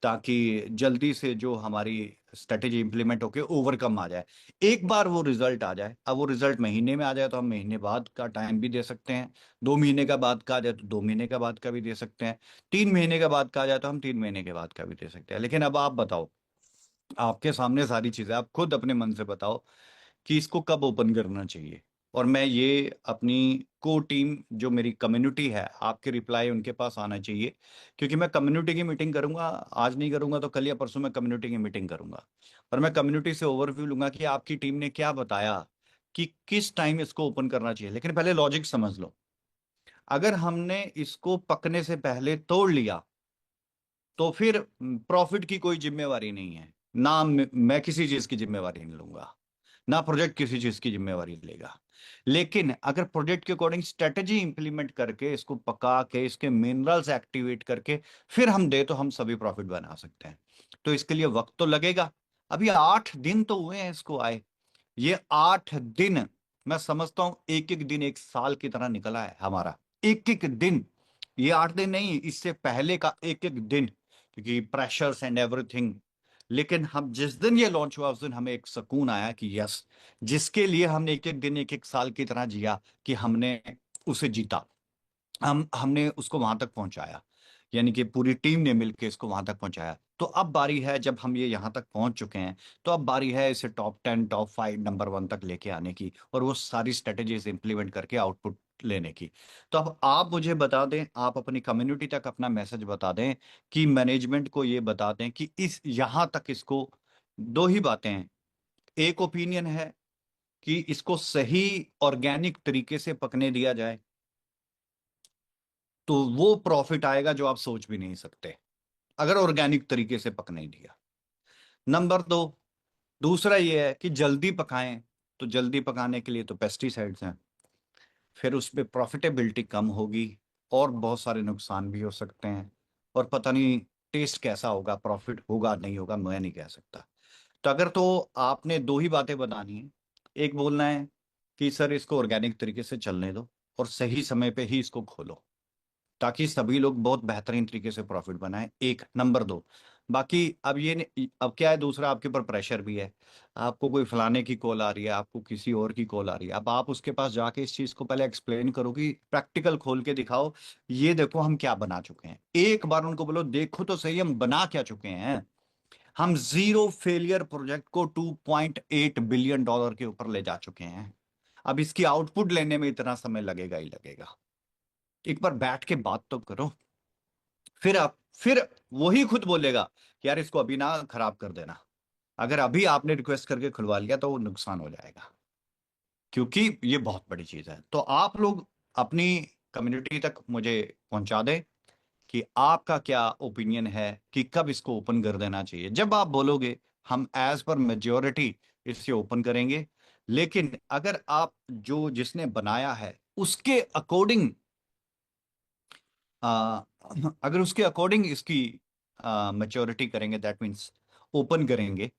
ताकि जल्दी से जो हमारी स्ट्रेटेजी इंप्लीमेंट होके ओवरकम आ जाए, एक बार वो रिजल्ट आ जाए। अब वो रिजल्ट महीने में आ जाए तो हम महीने बाद का टाइम भी दे सकते हैं, 2 महीने का बाद का आ जाए तो 2 महीने का बाद का भी दे सकते हैं, 3 महीने का बाद का आ जाए तो हम 3 महीने के बाद का भी दे सकते हैं। लेकिन अब आप बताओ, आपके सामने सारी चीजें, आप खुद अपने मन से बताओ कि इसको कब ओपन करना चाहिए। और मैं ये अपनी को टीम, जो मेरी कम्युनिटी है, आपके रिप्लाई उनके पास आना चाहिए, क्योंकि मैं कम्युनिटी की मीटिंग करूंगा, आज नहीं करूंगा तो कल या परसों मैं कम्युनिटी की मीटिंग करूंगा, और मैं कम्युनिटी से ओवरव्यू लूंगा कि आपकी टीम ने क्या बताया कि किस टाइम इसको ओपन करना चाहिए। लेकिन पहले लॉजिक समझ लो, अगर हमने इसको पकने से पहले तोड़ लिया तो फिर प्रॉफिट की कोई जिम्मेवारी नहीं है, ना मैं किसी चीज की जिम्मेवारी नहीं लूंगा, ना प्रोजेक्ट किसी चीज की जिम्मेवारी लेगा। लेकिन अगर प्रोजेक्ट के अकॉर्डिंग स्ट्रेटजी इंप्लीमेंट करके, इसको पका के, इसके मिनरल्स एक्टिवेट करके फिर हम दे, तो हम सभी प्रॉफिट बना सकते हैं। तो इसके लिए वक्त तो लगेगा। अभी 8 दिन तो हुए हैं इसको आए, ये 8 दिन, मैं समझता हूं एक एक दिन एक साल की तरह निकला है हमारा, एक एक दिन। ये 8 दिन नहीं, इससे पहले का एक एक दिन, क्योंकि प्रेशर्स एंड एवरीथिंग। लेकिन हम जिस दिन ये लॉन्च हुआ उस दिन हमें एक सुकून आया कि यस, जिसके लिए हमने एक एक दिन एक एक साल की तरह जिया, कि हमने उसे जीता, हमने उसको वहां तक पहुंचाया, यानी कि पूरी टीम ने मिलकर इसको वहां तक पहुंचाया। तो अब बारी है, जब हम ये यहां तक पहुंच चुके हैं, तो अब बारी है इसे टॉप 10 टॉप 5 नंबर 1 तक लेके आने की, और वो सारी स्ट्रेटेजीज इंप्लीमेंट करके आउटपुट लेने की। तो अब आप मुझे बता दें, आप अपनी कम्युनिटी तक अपना मैसेज बता दें, कि मैनेजमेंट को ये बता दें कि इस यहां तक इसको, दो ही बातें हैं। एक ओपिनियन है कि इसको सही ऑर्गेनिक तरीके से पकने दिया जाए, तो वो प्रॉफिट आएगा जो आप सोच भी नहीं सकते, अगर ऑर्गेनिक तरीके से पकने दिया। नंबर 2, दूसरा ये है कि जल्दी पकाएं, तो जल्दी पकाने के लिए तो पेस्टिसाइड्स हैं, फिर उस पर प्रॉफिटेबिलिटी कम होगी, और बहुत सारे नुकसान भी हो सकते हैं, और पता नहीं टेस्ट कैसा होगा, प्रॉफिट होगा नहीं होगा, मैं नहीं कह सकता। तो अगर तो आपने दो ही बातें बतानी है, एक बोलना है कि सर इसको ऑर्गेनिक तरीके से चलने दो, और सही समय पे ही इसको खोलो, ताकि सभी लोग बहुत बेहतरीन तरीके से प्रॉफिट बनाएं। एक नंबर 2, बाकी अब अब क्या है, दूसरा आपके ऊपर प्रेशर भी है, आपको कोई फलाने की कॉल आ रही है, आपको किसी और की कॉल आ रही है, अब आप उसके पास जाके इस चीज को पहले एक्सप्लेन करो, कि प्रैक्टिकल खोल के दिखाओ, ये देखो हम क्या बना चुके हैं, एक बार उनको बोलो देखो तो सही हम बना क्या चुके हैं। हम जीरो फेलियर प्रोजेक्ट को $2.8 बिलियन के ऊपर ले जा चुके हैं। अब इसकी आउटपुट लेने में इतना समय लगेगा ही लगेगा। एक बार बैठ के बात तो करो, फिर वही खुद बोलेगा कि यार इसको अभी ना खराब कर देना। अगर अभी आपने रिक्वेस्ट करके खुलवा लिया तो वो नुकसान हो जाएगा, क्योंकि ये बहुत बड़ी चीज है। तो आप लोग अपनी कम्युनिटी तक मुझे पहुंचा दें कि आपका क्या ओपिनियन है कि कब इसको ओपन कर देना चाहिए। जब आप बोलोगे हम एज पर मेजोरिटी इसे ओपन करेंगे, लेकिन अगर आप जो जिसने बनाया है उसके अकॉर्डिंग अगर उसके अकॉर्डिंग इसकी मेच्योरिटी करेंगे, दैट मीन्स ओपन करेंगे,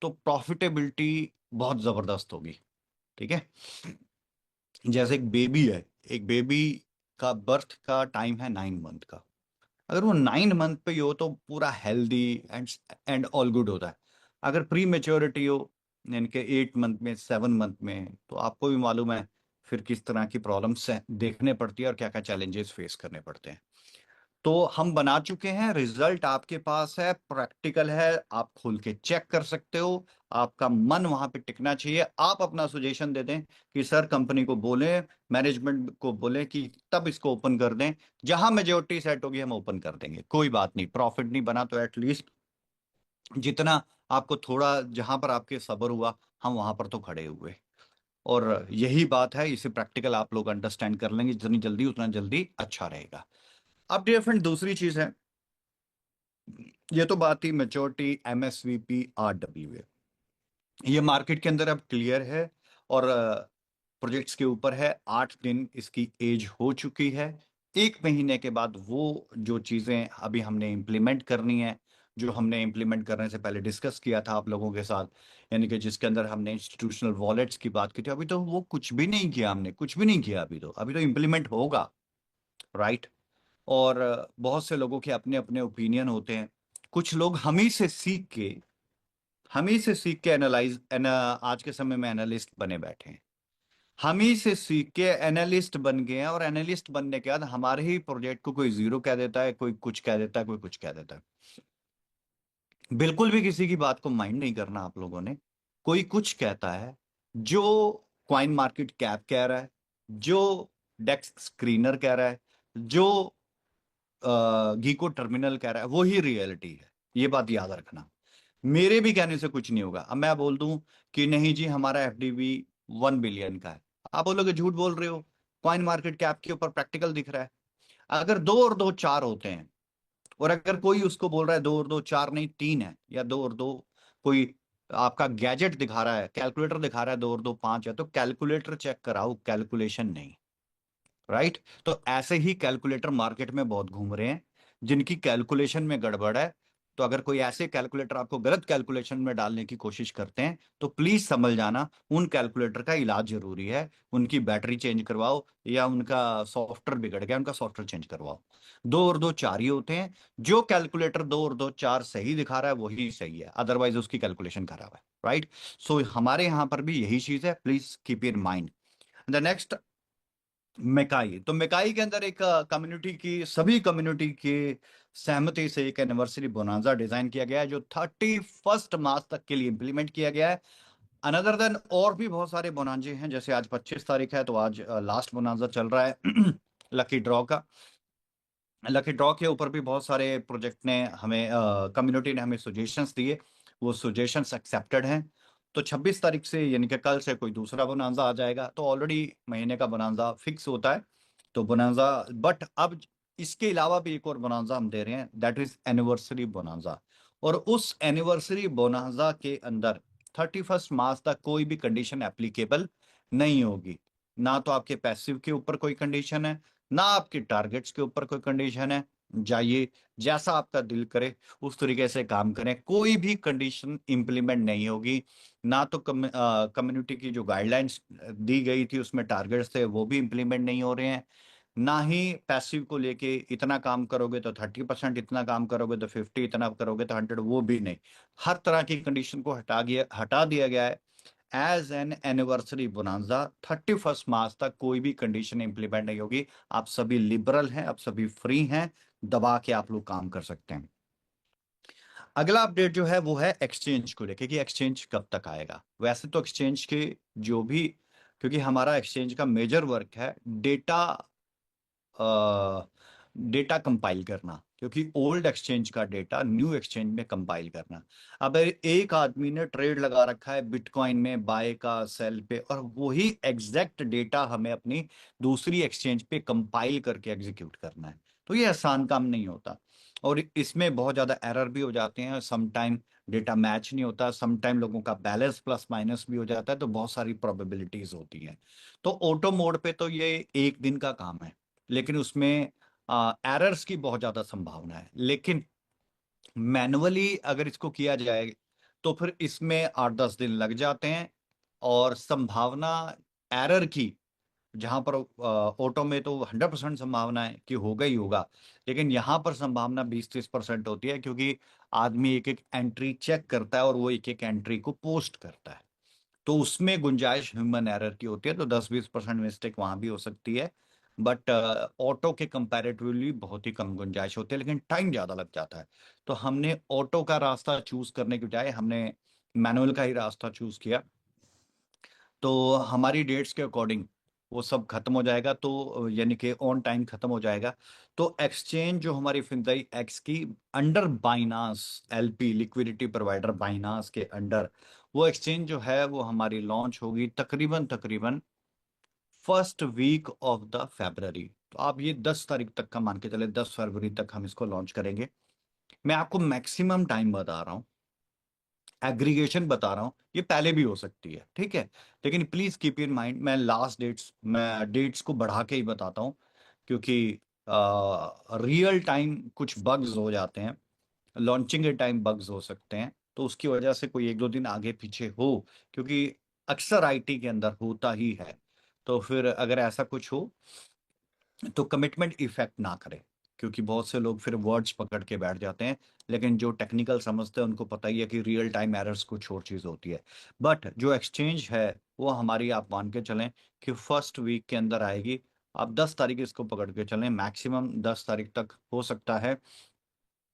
तो प्रॉफिटेबिलिटी बहुत जबरदस्त होगी। ठीक है, जैसे एक बेबी है, एक बेबी का बर्थ का टाइम है 9 मंथ का। अगर वो 9 मंथ पे ही हो तो पूरा हेल्दी एंड ऑल गुड होता है। अगर प्री मेच्योरिटी हो इनके 8 मंथ में, 7 मंथ में, तो आपको भी मालूम है फिर किस तरह की प्रॉब्लम्स देखने पड़ती है और क्या क्या चैलेंजेस फेस करने पड़ते हैं। तो हम बना चुके हैं, रिजल्ट आपके पास है, प्रैक्टिकल है, आप खोल के चेक कर सकते हो। आपका मन वहां पे टिकना चाहिए। आप अपना सुजेशन दे दें कि सर कंपनी को बोले, मैनेजमेंट को बोले कि तब इसको ओपन कर दें। जहां मेजोरिटी सेट होगी हम ओपन कर देंगे, कोई बात नहीं। प्रॉफिट नहीं बना तो एटलीस्ट जितना आपको थोड़ा, जहां पर आपके सब्र हुआ, हम वहां पर तो खड़े हुए। और यही बात है, इसे प्रैक्टिकल आप लोग अंडरस्टैंड कर लेंगे जितनी जल्दी उतना जल्दी अच्छा रहेगा। अब डियर फ्रेंड, दूसरी चीज है, ये तो बात ही मेच्योरिटी MSVP RWA, ये मार्केट के अंदर अब क्लियर है और प्रोजेक्ट्स के ऊपर है। 8 दिन इसकी एज हो चुकी है। 1 महीने के बाद वो जो चीजें अभी हमने इम्प्लीमेंट करनी है, जो हमने इम्प्लीमेंट करने से पहले डिस्कस किया था आप लोगों के साथ, यानी कि जिसके अंदर हमने इंस्टीट्यूशनल वॉलेट्स की बात की थी, अभी तो वो कुछ भी नहीं किया, हमने कुछ भी नहीं किया। अभी तो इम्प्लीमेंट होगा, राइट। और बहुत से लोगों के अपने अपने ओपिनियन होते हैं। कुछ लोग हम ही से सीख के आज के समय में एनालिस्ट बने बैठे हैं। हम ही से सीख के एनालिस्ट बन गए हैं, और एनालिस्ट बनने के बाद हमारे ही प्रोजेक्ट को कोई जीरो कह देता है, कोई कुछ कह देता है, कोई कुछ कह देता है। बिल्कुल भी किसी की बात को माइंड नहीं करना आप लोगों ने। कोई कुछ कहता है, जो कॉइन मार्केट कैप कह रहा है, जो डेक्स स्क्रीनर कह रहा है, जो गीको टर्मिनल कह रहा है, वो ही रियलिटी है। ये बात याद रखना। मेरे भी कहने से कुछ नहीं होगा। अब मैं बोल दूं कि नहीं जी हमारा FDV 1 बिलियन का है, आप बोलोगे झूठ बोल रहे हो, कॉइन मार्केट कैप के ऊपर प्रैक्टिकल दिख रहा है। अगर 2 और 2 4 होते हैं, और अगर कोई उसको बोल रहा है 2 और 2 4 नहीं 3 है, या 2 और 2 कोई आपका गैजेट दिखा रहा है, कैलकुलेटर दिखा रहा है 2 और 2 5 है, तो कैलकुलेटर चेक कराओ, कैलकुलेशन नहीं, राइट। तो ऐसे ही कैलकुलेटर मार्केट में बहुत घूम रहे हैं जिनकी कैलकुलेशन में गड़बड़ है। तो अगर कोई ऐसे कैलकुलेटर आपको गलत कैलकुलेशन में डालने की कोशिश करते हैं, तो प्लीज समझ जाना उन कैलकुलेटर का इलाज जरूरी है। उनकी बैटरी चेंज करवाओ, या उनका सॉफ्टवेयर बिगड़ गया उनका सॉफ्टवेयर चेंज करवाओ। 2 और 2 4 ही होते हैं। जो कैलकुलेटर 2 और 2 4 सही दिखा रहा है वही सही है, अदरवाइज उसकी कैलकुलेशन खराब है, राइट। सो हमारे यहां पर भी यही चीज है, please keep in mind. The next, मेकाई। तो मेकाई के अंदर एक कम्युनिटी की, सभी कम्युनिटी की सहमति से एक एनिवर्सरी बोनांजा डिजाइन किया गया है, जो 31 मार्च तक के लिए इंप्लीमेंट किया गया है। अनदर देन और भी बहुत सारे बोनांजे हैं, जैसे आज 25 तारीख है, तो आज लास्ट बोनांजा चल रहा है लकी ड्रॉ का। लकी ड्रॉ के ऊपर भी बहुत सारे प्रोजेक्ट ने हमें, कम्युनिटी ने हमें सुजेशंस दिए, वो सुजेशंस एक्सेप्टेड हैं। तो 26 तारीख से, यानी कि कल से, कोई दूसरा बोनांजा आ जाएगा। तो ऑलरेडी महीने का बोनांजा फिक्स होता है, तो बोनांजा, बट अब इसके अलावा भी एक और बोनांजा हम दे रहे हैं, दैट इज एनिवर्सरी बोनांजा। और उस एनिवर्सरी बोनांजा के अंदर 31 मार्च तक कोई भी कंडीशन एप्लीकेबल नहीं होगी। ना तो आपके पैसिव के ऊपर कोई कंडीशन है, ना आपके टारगेट्स के ऊपर कोई कंडीशन है। जाइए, जैसा आपका दिल करे उस तरीके से काम करें, कोई भी कंडीशन इंप्लीमेंट नहीं होगी। ना तो कम्युनिटी की जो गाइडलाइंस दी गई थी उसमें टारगेट्स थे वो भी इंप्लीमेंट नहीं हो रहे हैं। ना ही पैसिव को लेके इतना काम करोगे तो 30%, इतना काम करोगे तो 50, इतना करोगे तो 100, वो भी नहीं। हर तरह की कंडीशन को हटा दिया गया है। एज एन एनिवर्सरी बोनांजा 31 मार्च तक कोई भी कंडीशन इंप्लीमेंट नहीं होगी। आप सभी लिबरल हैं, आप सभी फ्री हैं, दबा के आप लोग काम कर सकते हैं। अगला अपडेट जो है वो है एक्सचेंज को लेके कि एक्सचेंज कब तक आएगा। वैसे तो एक्सचेंज के जो भी, क्योंकि हमारा एक्सचेंज का मेजर वर्क है डेटा डेटा कंपाइल करना, क्योंकि ओल्ड एक्सचेंज का डेटा न्यू एक्सचेंज में कंपाइल करना। अब एक आदमी ने ट्रेड लगा रखा है बिटकॉइन में बाय का सेल पे, और वही एग्जैक्ट डेटा हमें अपनी दूसरी एक्सचेंज पे कंपाइल करके एग्जीक्यूट करना है, तो ये आसान काम नहीं होता। और इसमें बहुत ज्यादा एरर भी हो जाते हैं, सम टाइम डेटा मैच नहीं होता, सम टाइम लोगों का बैलेंस प्लस माइनस भी हो जाता है, तो बहुत सारी प्रोबेबिलिटीज होती हैं। तो ऑटो मोड पे तो ये एक दिन का काम है, लेकिन उसमें एरर्स की बहुत ज्यादा संभावना है। लेकिन मैनुअली अगर इसको किया जाए तो फिर इसमें 8-10 दिन लग जाते हैं। और संभावना एरर की, जहां पर ऑटो में तो 100% संभावना है कि होगा ही होगा, लेकिन यहाँ पर संभावना 20-30% होती है, क्योंकि आदमी एक एक एंट्री चेक करता है और वो एक एक एंट्री को पोस्ट करता है, तो उसमें गुंजाइश ह्यूमन एरर की होती है, तो 10-20% मिस्टेक वहां भी हो सकती है। बट ऑटो के कंपैरेटिवली बहुत ही कम गुंजाइश होती है, लेकिन टाइम ज्यादा लग जाता है। तो हमने ऑटो का रास्ता चूज करने के बजाय हमने मैनुअल का ही रास्ता चूज किया। तो हमारी डेट्स के अकॉर्डिंग वो सब खत्म हो जाएगा, तो यानी कि ऑन टाइम खत्म हो जाएगा। तो एक्सचेंज जो हमारी फिनजाई एक्स की अंडर बाइनास एलपी लिक्विडिटी प्रोवाइडर बाइनास के अंडर, वो एक्सचेंज जो है वो हमारी लॉन्च होगी तकरीबन तकरीबन first week of the February. तो आप ये 10 तारीख तक का मान के चले, 10 फरवरी तक हम इसको लॉन्च करेंगे। मैं आपको मैक्सिमम टाइम बता रहा हूँ, एग्रीगेशन बता रहा हूँ, ये पहले भी हो सकती है, ठीक है। लेकिन प्लीज कीप इन माइंड, मैं लास्ट डेट्स, मैं डेट्स को बढ़ा के ही बताता हूँ, क्योंकि रियल टाइम कुछ बग्स हो जाते हैं, लॉन्चिंग के टाइम बग्स हो सकते हैं, तो उसकी वजह से कोई 1-2 दिन आगे पीछे हो, क्योंकि अक्सर आईटी के अंदर होता ही है। तो फिर अगर ऐसा कुछ हो तो कमिटमेंट इफेक्ट ना करे, क्योंकि बहुत से लोग फिर वर्ड्स पकड़ के बैठ जाते हैं, लेकिन जो टेक्निकल समझते हैं उनको पता ही है कि रियल टाइम एरर्स कुछ और चीज होती है। बट जो एक्सचेंज है वो हमारी, आप मान के चलें कि फर्स्ट वीक के अंदर आएगी। आप 10 तारीख इसको पकड़ के चलें, मैक्सिमम 10 तारीख तक हो सकता है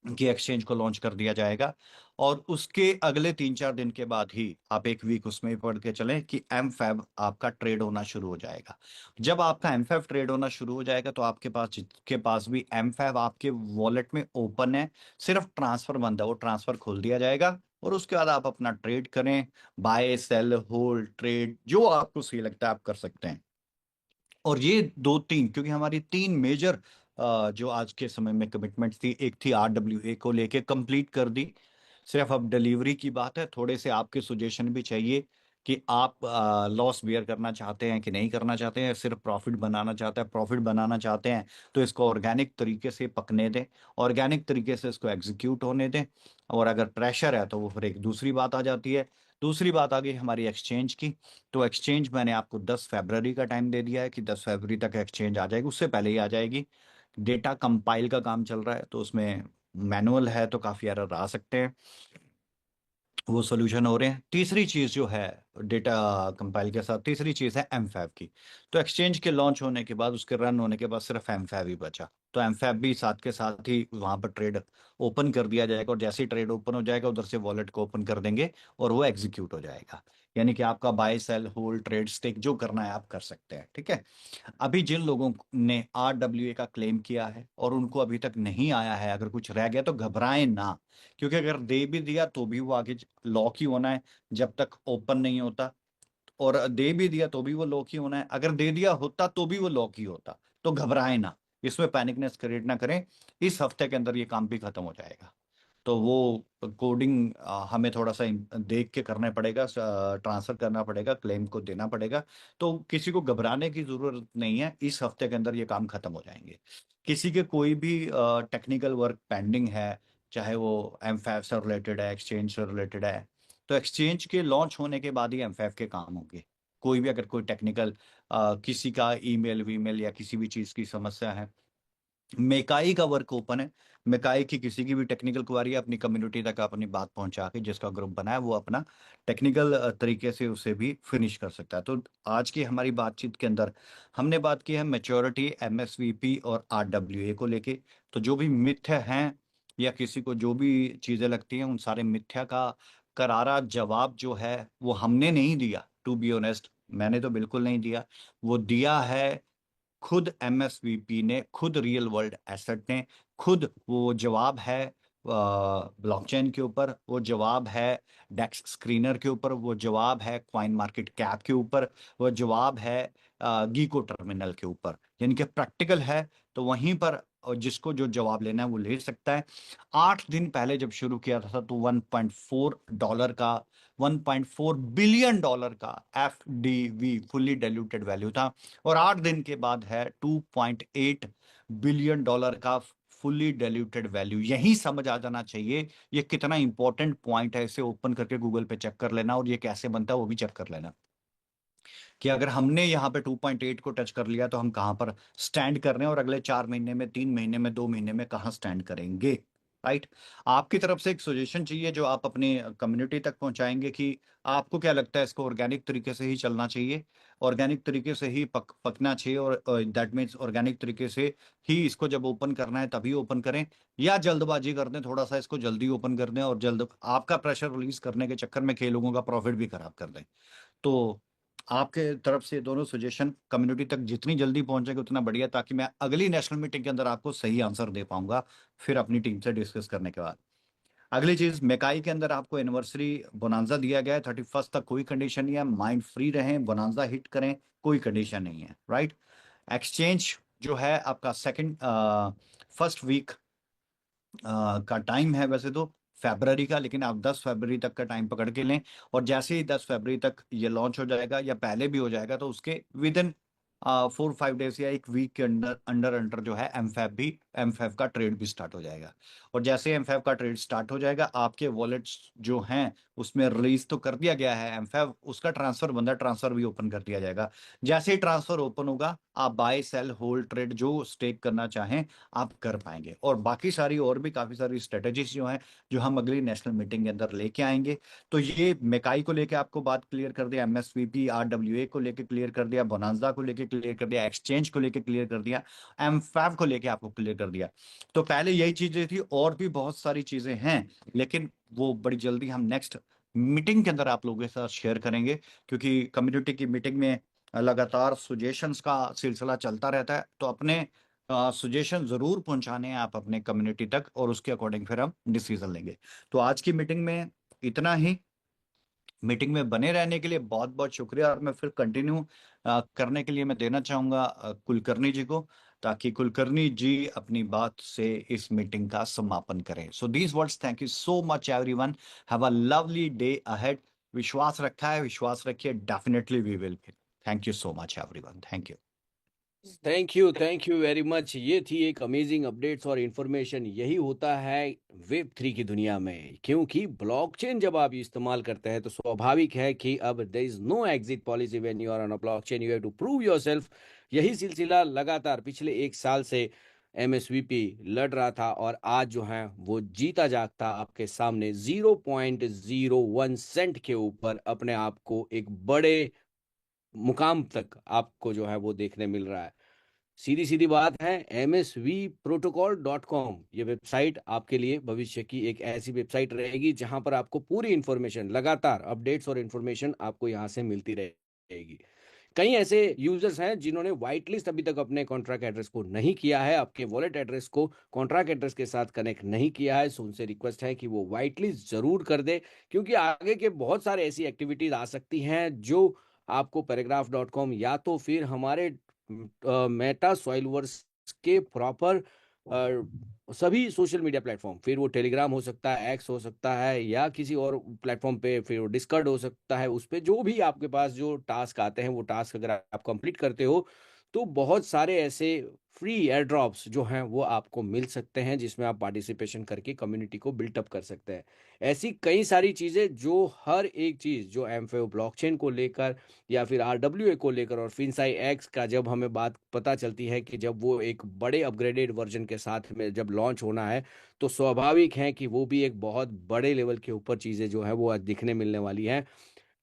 कि एक्सचेंज को लॉन्च कर दिया जाएगा। और उसके अगले 3-4 दिन के बाद ही आप एक वीक उसमें ही पढ़ के चलें कि एम फैब आपका ट्रेड होना शुरू हो जाएगा। जब आपका एम फैब ट्रेड होना शुरू हो जाएगा तो आपके पास, जिसके पास भी एम फैब आपके वॉलेट में ओपन है, सिर्फ ट्रांसफर बंद है, वो ट्रांसफर खोल दिया जाएगा, और उसके बाद आप अपना ट्रेड करें, बाय सेल होल्ड ट्रेड जो आपको सही लगता है आप कर सकते हैं। और ये 2-3, क्योंकि हमारी 3 मेजर जो आज के समय में कमिटमेंट थी, एक थी RWA को लेके कंप्लीट कर दी। सिर्फ अब डिलीवरी की बात है, थोड़े से आपके सुजेशन भी चाहिए कि आप लॉस बियर करना चाहते हैं कि नहीं करना चाहते हैं, सिर्फ प्रॉफिट बनाना चाहते हैं। प्रॉफिट बनाना चाहते हैं तो इसको ऑर्गेनिक तरीके से पकने दें, ऑर्गेनिक तरीके से इसको एग्जीक्यूट होने दें। और अगर प्रेशर है तो वो फिर एक दूसरी बात आ जाती है। दूसरी बात आ गई हमारी एक्सचेंज की। तो एक्सचेंज मैंने आपको 10 फरवरी का टाइम दे दिया है कि 10 फरवरी तक एक्सचेंज आ जाएगी, उससे पहले ही आ जाएगी। डेटा कंपाइल का काम चल रहा है, तो उसमें मैनुअल है तो काफी एरर आ सकते हैं, वो सोल्यूशन हो रहे हैं। तीसरी चीज जो है डेटा कंपाइल के साथ, तीसरी चीज है एमफैब की। तो एक्सचेंज के लॉन्च होने के बाद, उसके रन होने के बाद सिर्फ एमफैब ही बचा, तो एमफैब भी साथ के साथ ही वहां पर ट्रेड ओपन कर दिया जाएगा, और जैसे ही ट्रेड ओपन हो जाएगा उधर से वॉलेट को ओपन कर देंगे और वो एग्जीक्यूट हो जाएगा। यानी कि आपका buy sell hold trade stake जो करना है आप कर सकते हैं, ठीक है। अभी जिन लोगों ने RWA का क्लेम किया है और उनको अभी तक नहीं आया है, अगर कुछ रह गया तो घबराएं ना, क्योंकि अगर दे भी दिया तो भी वो आगे लॉक ही होना है जब तक ओपन नहीं होता, और दे भी दिया तो भी वो लॉक ही होना है, अगर दे दिया होता तो भी वो लॉक ही होता। तो घबराएं ना, इसमें पैनिकनेस क्रिएट ना करें, इस हफ्ते के अंदर ये काम भी खत्म हो जाएगा। तो वो कोडिंग हमें थोड़ा सा देख के करना पड़ेगा, ट्रांसफर करना पड़ेगा, क्लेम को देना पड़ेगा। तो किसी को घबराने की जरूरत नहीं है, इस हफ्ते के अंदर ये काम खत्म हो जाएंगे। किसी के कोई भी टेक्निकल वर्क पेंडिंग है, चाहे वो एमफैब से रिलेटेड है, एक्सचेंज से रिलेटेड है, तो एक्सचेंज के लॉन्च होने के बाद ही एमफैब के काम होंगे। कोई भी अगर कोई टेक्निकल किसी का ईमेल वीमेल या किसी भी चीज की समस्या है, मेकाई का वर्क ओपन है। मेकाई की किसी की भी टेक्निकल क्वारी है, अपनी कम्युनिटी तक अपनी बात पहुंचा के जिसका ग्रुप बना है वो अपना टेक्निकल तरीके से उसे भी फिनिश कर सकता है। तो आज की हमारी बातचीत के अंदर हमने बात की है मेच्योरिटी, MSVP और RWA को लेके। तो जो भी मिथ हैं या किसी को जो भी चीजें लगती हैं, उन सारे मिथ्या का करारा जवाब जो है वो हमने नहीं दिया। टू बी ऑनेस्ट, मैंने तो बिल्कुल नहीं दिया। वो दिया है खुद एमएसवीपी ने, खुद रियल वर्ल्ड एसेट ने। खुद वो जवाब है ब्लॉकचेन के ऊपर, वो जवाब है डेक्स स्क्रीनर के ऊपर, वो जवाब है क्वाइन मार्केट कैप के ऊपर, वो जवाब है गीको टर्मिनल के ऊपर। यानी कि प्रैक्टिकल है तो वहीं पर जिसको जो जवाब लेना है वो ले सकता है। 8 दिन पहले जब शुरू किया था तो $1.4 का, $1.4 बिलियन का FDV, फुल्ली डाइल्यूटेड वैल्यू था। और 8 दिन के बाद है $2.8 बिलियन का फुल्ली डाइल्यूटेड वैल्यू। यही समझ आ जाना चाहिए ये कितना इंपॉर्टेंट पॉइंट है। इसे ओपन करके गूगल पे चेक कर लेना, और ये कैसे बनता है वो भी चेक कर लेना, कि अगर हमने यहाँ पे 2.8 को टच कर लिया तो हम कहाँ पर स्टैंड कर रहे हैं, और अगले 4 महीने में, 3 महीने में, 2 महीने में कहाँ स्टैंड करेंगे। राइट। आपकी तरफ से एक सजेशन चाहिए जो आप अपनी कम्युनिटी तक पहुंचाएंगे, कि आपको क्या लगता है इसको ऑर्गेनिक तरीके से ही चलना चाहिए, ऑर्गेनिक तरीके से ही पकना चाहिए, और दैट मीन्स ऑर्गेनिक तरीके से ही इसको जब ओपन करना है तभी ओपन करें, या जल्दबाजी कर दें, थोड़ा सा इसको जल्दी ओपन कर दें और जल्द आपका प्रेशर रिलीज करने के चक्कर में कई लोगों का प्रॉफिट भी खराब कर दें। तो आपके तरफ से दोनों सजेशन कम्युनिटी तक जितनी जल्दी पहुंचेगा उतना बढ़िया, ताकि मैं अगली नेशनल मीटिंग के अंदर आपको सही आंसर दे पाऊंगा, फिर अपनी टीम से डिस्कस करने के बाद। अगली चीज, मेकाई के अंदर आपको एनिवर्सरी बोनांजा दिया गया है 31 तक, कोई कंडीशन नहीं है, माइंड फ्री रहें, बोनांजा हिट करें, कोई कंडीशन नहीं है। राइट। एक्सचेंज जो है आपका सेकंड फर्स्ट वीक का टाइम है वैसे तो फरवरी का, लेकिन आप 10 फरवरी तक का टाइम पकड़ के लें। और जैसे ही 10 फरवरी तक ये लॉन्च हो जाएगा या पहले भी हो जाएगा, तो उसके विद इन 4-5 डेज या एक वीक के अंदर अंडर अंडर जो है एमफैब का ट्रेड भी स्टार्ट हो जाएगा। और जैसे एमफैब का ट्रेड स्टार्ट हो जाएगा, आपके वॉलेट्स जो हैं उसमें रिलीज तो कर दिया गया है एमफैब, उसका ट्रांसफर बंदा, ट्रांसफर भी ओपन कर दिया जाएगा। जैसे ही ट्रांसफर ओपन होगा, आप बाय सेल होल्ड ट्रेड जो स्टेक करना चाहें आप कर पाएंगे। और बाकी सारी और भी काफी सारी स्ट्रेटेजीज जो हैं, जो हम अगली नेशनल मीटिंग के अंदर लेके आएंगे। तो ये मेकाई को लेके आपको बात क्लियर कर दिया, एमएसवीपी RWA को लेके क्लियर कर दिया, बोनांजा को लेके क्लियर कर दिया, एक्सचेंज को लेके क्लियर कर दिया, एमफैब को लेके आपको क्लियर कर दिया। तो पहले यही चीजें थी, और भी बहुत सारी चीजें हैं, लेकिन वो बड़ी जल्दी हम नेक्स्ट मीटिंग के अंदर आप लोगों के साथ शेयर करेंगे, क्योंकि कम्युनिटी की मीटिंग में लगातार सुजेशंस का सिलसिला चलता रहता है। तो अपने सुजेशन जरूर पहुंचाने हैं आप अपने कम्युनिटी तक, और उसके अकॉर्डिंग फिर हम डिसीजन लेंगे। तो आज की मीटिंग में इतना ही। मीटिंग में बने रहने के लिए बहुत बहुत शुक्रिया, और मैं फिर कंटिन्यू करने के लिए मैं देना चाहूंगा कुलकर्णी जी को, ताकि कुलकर्णी जी अपनी बात से इस मीटिंग का समापन करें। So these words, thank you so much everyone, have a lovely day ahead. विश्वास रखा है, विश्वास रखिए, definitely we will. Thank you so much everyone, thank you. Thank you very much. ये थी एक अमेजिंग अपडेट्स और इन्फॉर्मेशन। यही होता है वेब 3 की दुनिया में, क्योंकि ब्लॉकचेन जब आप इस्तेमाल करते हैं तो स्वाभाविक है कि अब there is no exit policy when you are on a blockchain, you have to prove yourself. यही सिलसिला लगातार पिछले 1 साल से एमएसवीपी लड़ रहा था, और आज जो है वो जीता जागता आपके सामने 0.01 सेंट के ऊपर अपने आप को एक बड़े मुकाम तक आपको जो है वो देखने मिल रहा है। सीधी सीधी बात है, msvprotocol.com ये वेबसाइट आपके लिए भविष्य की एक ऐसी वेबसाइट रहेगी जहां पर आपको पूरी इंफॉर्मेशन, लगातार अपडेट्स और इंफॉर्मेशन आपको यहां से मिलती रहेगी। कई ऐसे यूजर्स हैं जिन्होंने व्हाइट लिस्ट अभी तक अपने कॉन्ट्रैक्ट एड्रेस को नहीं किया है, आपके वॉलेट एड्रेस को कॉन्ट्रैक्ट एड्रेस के साथ कनेक्ट नहीं किया है। सो उनसे रिक्वेस्ट है कि वो व्हाइट लिस्ट जरूर कर दे, क्योंकि आगे के बहुत सारे ऐसी एक्टिविटीज आ सकती हैं जो आपको पैराग्राफ.com या तो फिर हमारे मेटा सॉइलवर्स के प्रॉपर सभी सोशल मीडिया प्लेटफॉर्म, फिर वो टेलीग्राम हो सकता है, एक्स हो सकता है, या किसी और प्लेटफॉर्म पे, फिर वो डिस्कॉर्ड हो सकता है, उस पे जो भी आपके पास जो टास्क आते हैं वो टास्क अगर आप कंप्लीट करते हो तो बहुत सारे ऐसे फ्री एयर ड्रॉप्स जो हैं वो आपको मिल सकते हैं, जिसमें आप पार्टिसिपेशन करके कम्युनिटी को बिल्टअप कर सकते हैं। ऐसी कई सारी चीजें जो हर एक चीज जो एमफेओ ब्लॉकचेन को लेकर या फिर RWA को लेकर और फिनसाई एक्स का जब हमें बात पता चलती है कि जब वो एक बड़े अपग्रेडेड वर्जन के साथ में जब लॉन्च होना है, तो स्वाभाविक है कि वो भी एक बहुत बड़े लेवल के ऊपर चीज़ें जो है वो आज दिखने मिलने वाली हैं।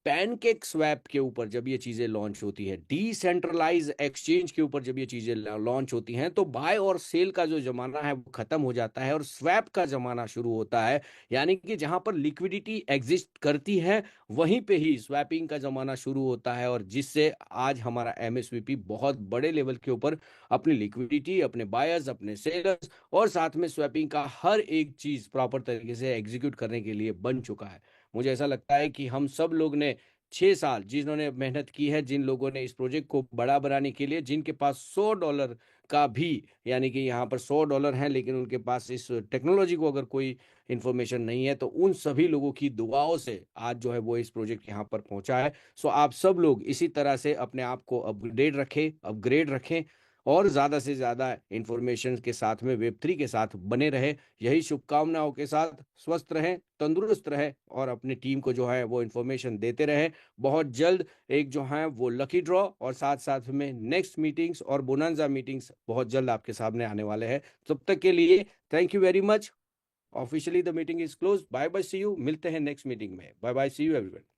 पैनकेक स्वैप के ऊपर जब ये चीजें लॉन्च होती है, डिसेंट्रलाइज एक्सचेंज के ऊपर जब ये चीजें लॉन्च होती हैं, तो बाय और सेल का जो जमाना है वो खत्म हो जाता है और स्वैप का जमाना शुरू होता है। यानी कि जहां पर लिक्विडिटी एग्जिस्ट करती है, वहीं पे ही स्वैपिंग का जमाना शुरू होता है, और जिससे आज हमारा एमएसवीपी बहुत बड़े लेवल के ऊपर अपनी लिक्विडिटी, अपने बायर्स, अपने सेलर्स और साथ में स्वैपिंग का हर एक चीज प्रॉपर तरीके से एग्जीक्यूट करने के लिए बन चुका है। मुझे ऐसा लगता है कि हम सब लोग ने 6 साल जिन्होंने मेहनत की है, जिन लोगों ने इस प्रोजेक्ट को बड़ा बनाने के लिए, जिनके पास $100 का भी, यानी कि यहाँ पर $100 हैं लेकिन उनके पास इस टेक्नोलॉजी को अगर कोई इंफॉर्मेशन नहीं है, तो उन सभी लोगों की दुआओं से आज जो है वो इस प्रोजेक्ट यहाँ पर पहुंचा है। सो आप सब लोग इसी तरह से अपने आप को अपग्रेड रखें और ज़्यादा से ज़्यादा इंफॉर्मेशन के साथ में वेब3 के साथ बने रहे। यही शुभकामनाओं के साथ स्वस्थ रहें, तंदुरुस्त रहें और अपनी टीम को जो है वो इंफॉर्मेशन देते रहें। बहुत जल्द एक जो है वो लकी ड्रॉ और साथ साथ में नेक्स्ट मीटिंग्स और बोनांजा मीटिंग्स बहुत जल्द आपके सामने आने वाले हैं। तब तक के लिए thank you very much. Officially the meeting is close. Bye bye, see you. मिलते हैं नेक्स्ट मीटिंग में। Bye bye, see you everyone.